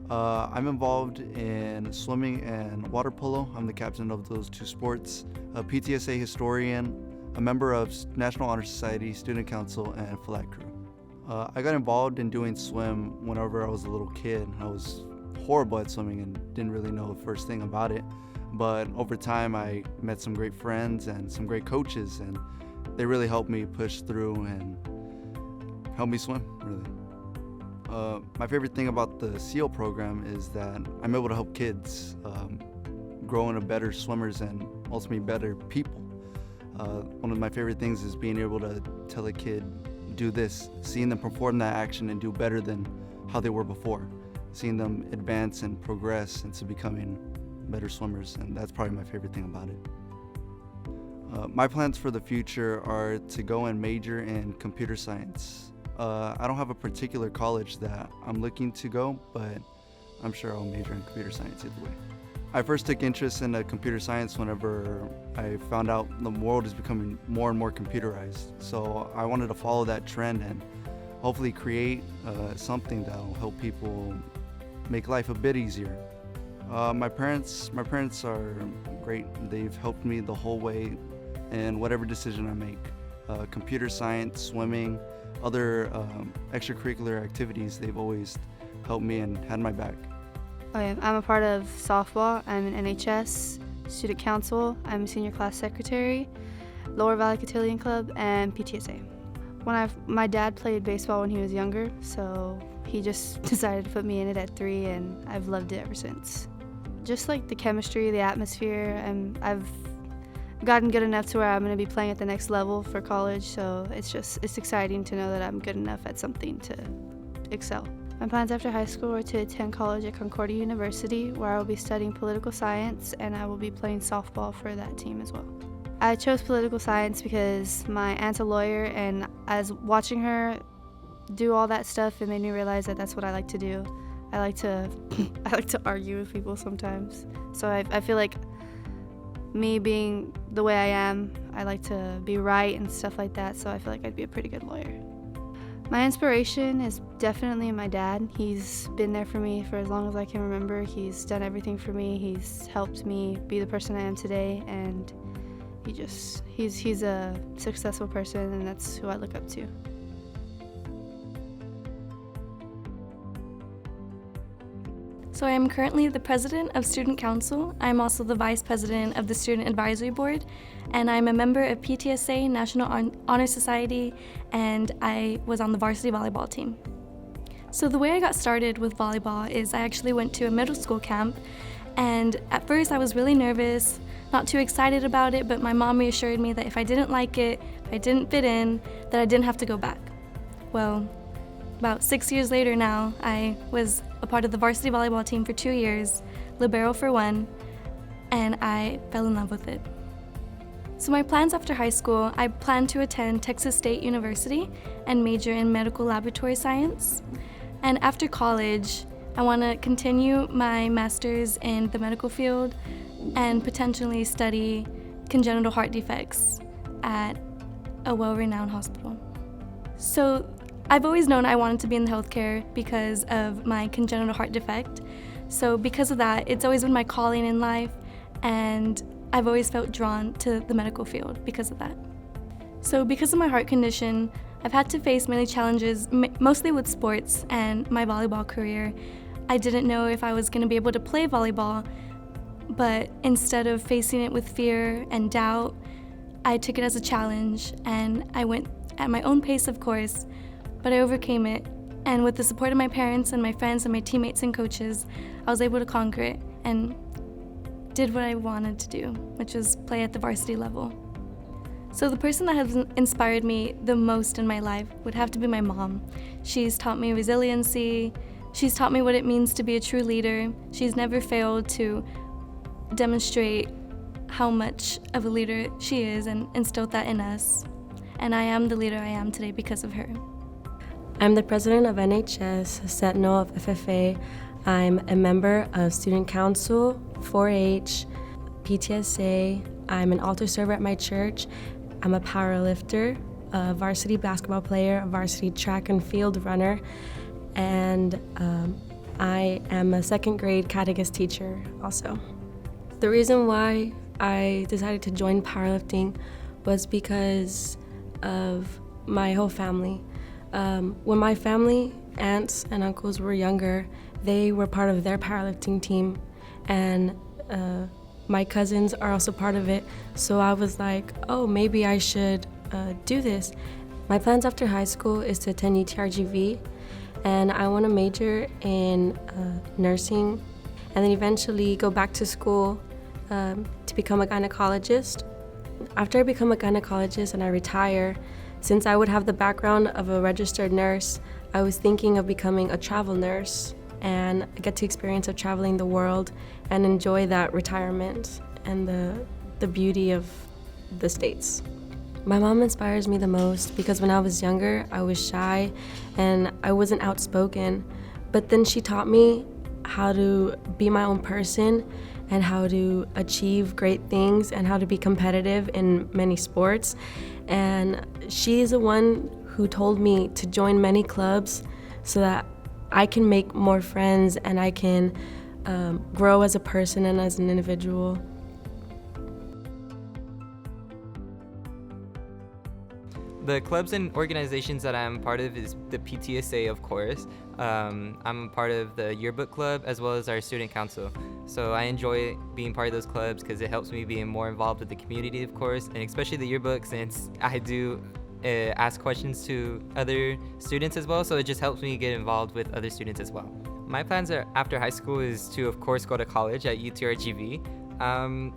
I'm involved in swimming and water polo. I'm the captain of those two sports, a PTSA historian, a member of National Honor Society, Student Council, and flag crew. I got involved in doing swim whenever I was a little kid. I was horrible at swimming and didn't really know the first thing about it. But over time, I met some great friends and some great coaches, and they really helped me push through and helped me swim, really. My favorite thing about the SEAL program is that I'm able to help kids grow into better swimmers and ultimately better people. One of my favorite things is being able to tell a kid, do this, seeing them perform that action and do better than how they were before, seeing them advance and progress into becoming better swimmers, and that's probably my favorite thing about it. My plans for the future are to go and major in computer science. I don't have a particular college that I'm looking to go, but I'm sure I'll major in computer science either way. I first took interest in computer science whenever I found out the world is becoming more and more computerized. So I wanted to follow that trend and hopefully create something that will help people make life a bit easier. My parents are great. They've helped me the whole way in whatever decision I make. Computer science, swimming, other extracurricular activities, they've always helped me and had my back. Okay, I'm a part of softball. I'm in NHS, student council. I'm senior class secretary, Lower Valley Cotillion Club, and PTSA. My dad played baseball when he was younger, so he just decided to put me in it at 3, and I've loved it ever since. Just like the chemistry, the atmosphere, I've gotten good enough to where I'm going to be playing at the next level for college, so it's exciting to know that I'm good enough at something to excel. My plans after high school are to attend college at Concordia University, where I will be studying political science, and I will be playing softball for that team as well. I chose political science because my aunt's a lawyer, and as watching her do all that stuff, it made me realize that that's what I like to do. I like to argue with people sometimes. So I feel like me being the way I am, I like to be right and stuff like that, so I feel like I'd be a pretty good lawyer. My inspiration is definitely my dad. He's been there for me for as long as I can remember. He's done everything for me. He's helped me be the person I am today, and he's a successful person, and that's who I look up to. So I am currently the president of Student Council. I'm also the vice president of the Student Advisory Board, and I'm a member of PTSA, National Honor Society, and I was on the varsity volleyball team. So the way I got started with volleyball is I actually went to a middle school camp, and at first I was really nervous, not too excited about it, but my mom reassured me that if I didn't like it, if I didn't fit in, that I didn't have to go back. Well, about 6 years later now, I was a part of the varsity volleyball team for 2 years, libero for 1, and I fell in love with it. So my plans after high school, I plan to attend Texas State University and major in medical laboratory science. And after college, I want to continue my master's in the medical field and potentially study congenital heart defects at a well-renowned hospital. So I've always known I wanted to be in healthcare because of my congenital heart defect. So because of that, it's always been my calling in life, and I've always felt drawn to the medical field because of that. So because of my heart condition, I've had to face many challenges, mostly with sports and my volleyball career. I didn't know if I was going to be able to play volleyball, but instead of facing it with fear and doubt, I took it as a challenge, and I went at my own pace, of course, but I overcame it, and with the support of my parents and my friends and my teammates and coaches, I was able to conquer it and did what I wanted to do, which was play at the varsity level. So the person that has inspired me the most in my life would have to be my mom. She's taught me resiliency, she's taught me what it means to be a true leader. She's never failed to demonstrate how much of a leader she is and instilled that in us. And I am the leader I am today because of her. I'm the president of NHS, Sentinel of FFA. I'm a member of Student Council, 4-H, PTSA. I'm an altar server at my church. I'm a powerlifter, a varsity basketball player, a varsity track and field runner, and I am a second grade catechist teacher also. The reason why I decided to join powerlifting was because of my whole family. When my family, aunts and uncles were younger, they were part of their powerlifting team, and my cousins are also part of it. So I was like, oh, maybe I should do this. My plans after high school is to attend UTRGV, and I want to major in nursing, and then eventually go back to school to become a gynecologist. After I become a gynecologist and I retire, since I would have the background of a registered nurse, I was thinking of becoming a travel nurse and get to experience of traveling the world and enjoy that retirement and the beauty of the States. My mom inspires me the most because when I was younger, I was shy and I wasn't outspoken. But then she taught me how to be my own person and how to achieve great things and how to be competitive in many sports. And she is the one who told me to join many clubs so that I can make more friends and I can grow as a person and as an individual. The clubs and organizations that I'm part of is the PTSA, of course. I'm a part of the yearbook club as well as our student council. So I enjoy being part of those clubs because it helps me be more involved with the community, of course, and especially the yearbook since I do ask questions to other students as well. So it just helps me get involved with other students as well. My plans after high school is to, of course, go to college at UTRGV.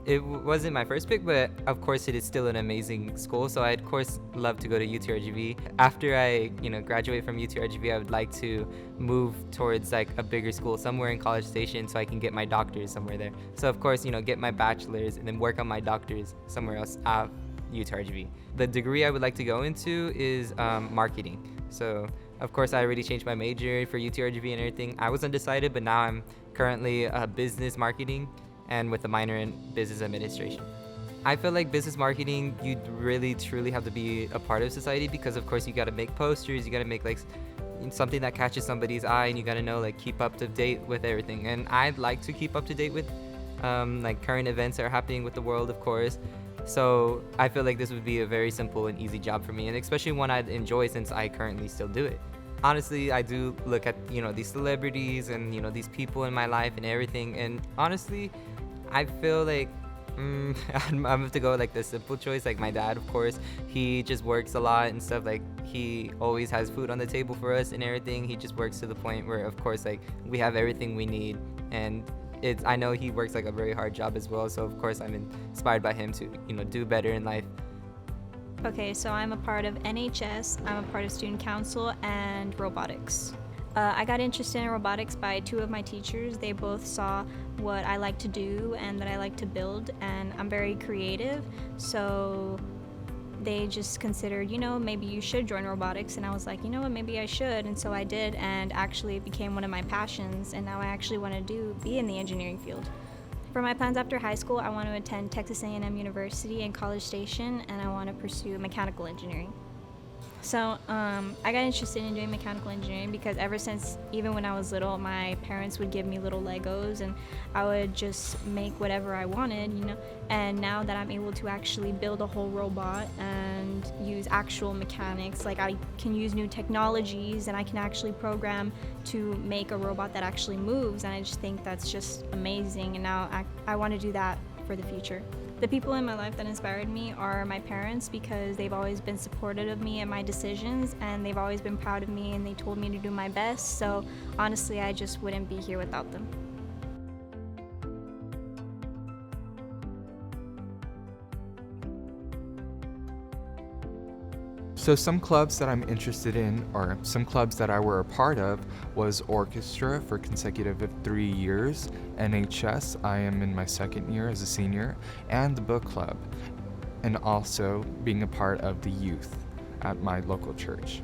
It wasn't my first pick, but of course it is still an amazing school, so I'd of course love to go to UTRGV. After I, graduate from UTRGV, I would like to move towards like a bigger school somewhere in College Station so I can get my doctor's somewhere there. So of course, get my bachelor's and then work on my doctor's somewhere else at UTRGV. The degree I would like to go into is marketing. So of course I already changed my major for UTRGV and everything. I was undecided, but now I'm currently business marketing and with a minor in business administration. I feel like business marketing, you really truly have to be a part of society because of course you got to make posters, you got to make like something that catches somebody's eye, and you got to know like keep up to date with everything. And I'd like to keep up to date with like current events that are happening with the world, of course. So I feel like this would be a very simple and easy job for me, and especially one I'd enjoy since I currently still do it. Honestly, I do look at these celebrities and these people in my life and everything, and honestly I feel like I'm gonna have to go like the simple choice. Like my dad, of course, he just works a lot and stuff. Like he always has food on the table for us and everything. He just works to the point where, of course, like we have everything we need. And I know he works like a very hard job as well. So of course, I'm inspired by him to do better in life. Okay, so I'm a part of NHS. I'm a part of student council and robotics. I got interested in robotics by two of my teachers. They both saw what I like to do and that I like to build, and I'm very creative, so they just considered, maybe you should join robotics, and I was like, maybe I should, and so I did, and actually it became one of my passions, and now I actually want to be in the engineering field. For my plans after high school, I want to attend Texas A&M University in College Station, and I want to pursue mechanical engineering. So I got interested in doing mechanical engineering because ever since, even when I was little, my parents would give me little Legos and I would just make whatever I wanted, And now that I'm able to actually build a whole robot and use actual mechanics, like I can use new technologies and I can actually program to make a robot that actually moves, and I just think that's just amazing, and now I want to do that for the future. The people in my life that inspired me are my parents because they've always been supportive of me and my decisions, and they've always been proud of me, and they told me to do my best. So honestly, I just wouldn't be here without them. So some clubs that I'm interested in, or some clubs that I were a part of, was orchestra for consecutive 3 years, NHS, I am in my second year as a senior, and the book club, and also being a part of the youth at my local church.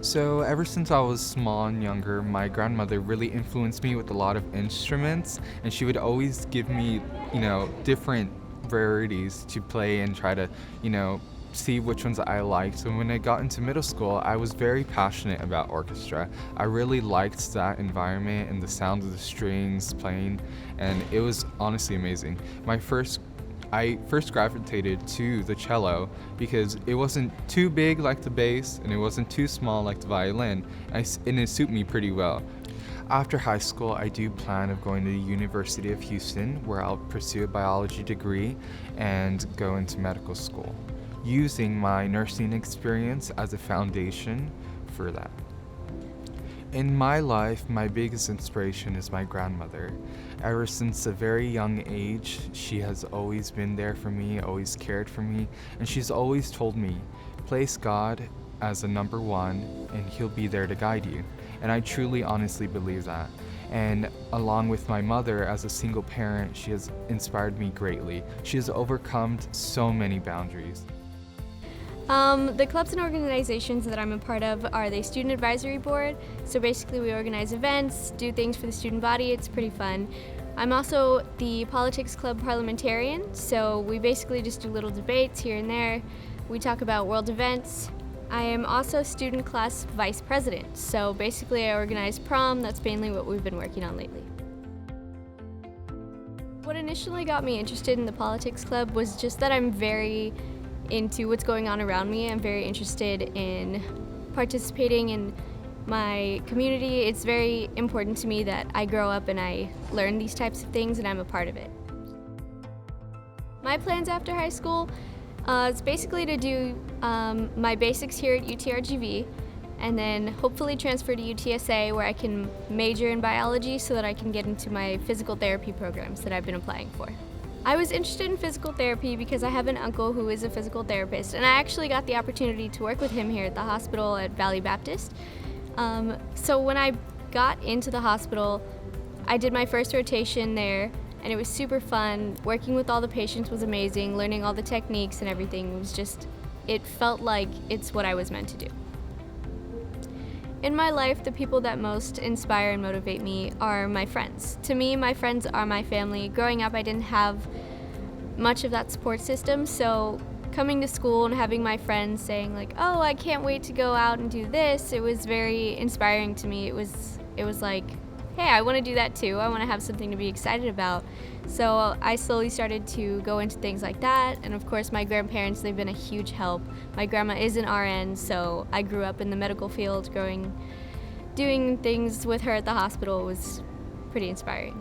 So ever since I was small and younger, my grandmother really influenced me with a lot of instruments, and she would always give me, different varieties to play and try to, see which ones I liked. And when I got into middle school, I was very passionate about orchestra. I really liked that environment and the sound of the strings playing, and it was honestly amazing. I first gravitated to the cello because it wasn't too big like the bass and it wasn't too small like the violin, and it suited me pretty well. After high school, I do plan of going to the University of Houston, where I'll pursue a biology degree and go into medical school, using my nursing experience as a foundation for that. In my life, my biggest inspiration is my grandmother. Ever since a very young age, she has always been there for me, always cared for me, and she's always told me, place God as a number one and He'll be there to guide you. And I truly, honestly believe that. And along with my mother, as a single parent, she has inspired me greatly. She has overcome so many boundaries. The clubs and organizations that I'm a part of are the Student Advisory Board. So basically we organize events, do things for the student body. It's pretty fun. I'm also the Politics Club parliamentarian. So we basically just do little debates here and there. We talk about world events. I am also student class vice president. So basically I organize prom. That's mainly what we've been working on lately. What initially got me interested in the Politics Club was just that I'm very into what's going on around me. I'm very interested in participating in my community. It's very important to me that I grow up and I learn these types of things and I'm a part of it. My plans after high school is basically to do my basics here at UTRGV and then hopefully transfer to UTSA where I can major in biology so that I can get into my physical therapy programs that I've been applying for. I was interested in physical therapy because I have an uncle who is a physical therapist, and I actually got the opportunity to work with him here at the hospital at Valley Baptist. So when I got into the hospital, I did my first rotation there, and it was super fun. Working with all the patients was amazing, learning all the techniques and everything was just, it felt like it's what I was meant to do. In my life, the people that most inspire and motivate me are my friends. To me, my friends are my family. Growing up, I didn't have much of that support system, so coming to school and having my friends saying like, oh, I can't wait to go out and do this, it was very inspiring to me. It was like, hey, I want to do that too. I want to have something to be excited about. So I slowly started to go into things like that, and of course my grandparents, they've been a huge help. My grandma is an RN, so I grew up in the medical field. Doing things with her at the hospital was pretty inspiring.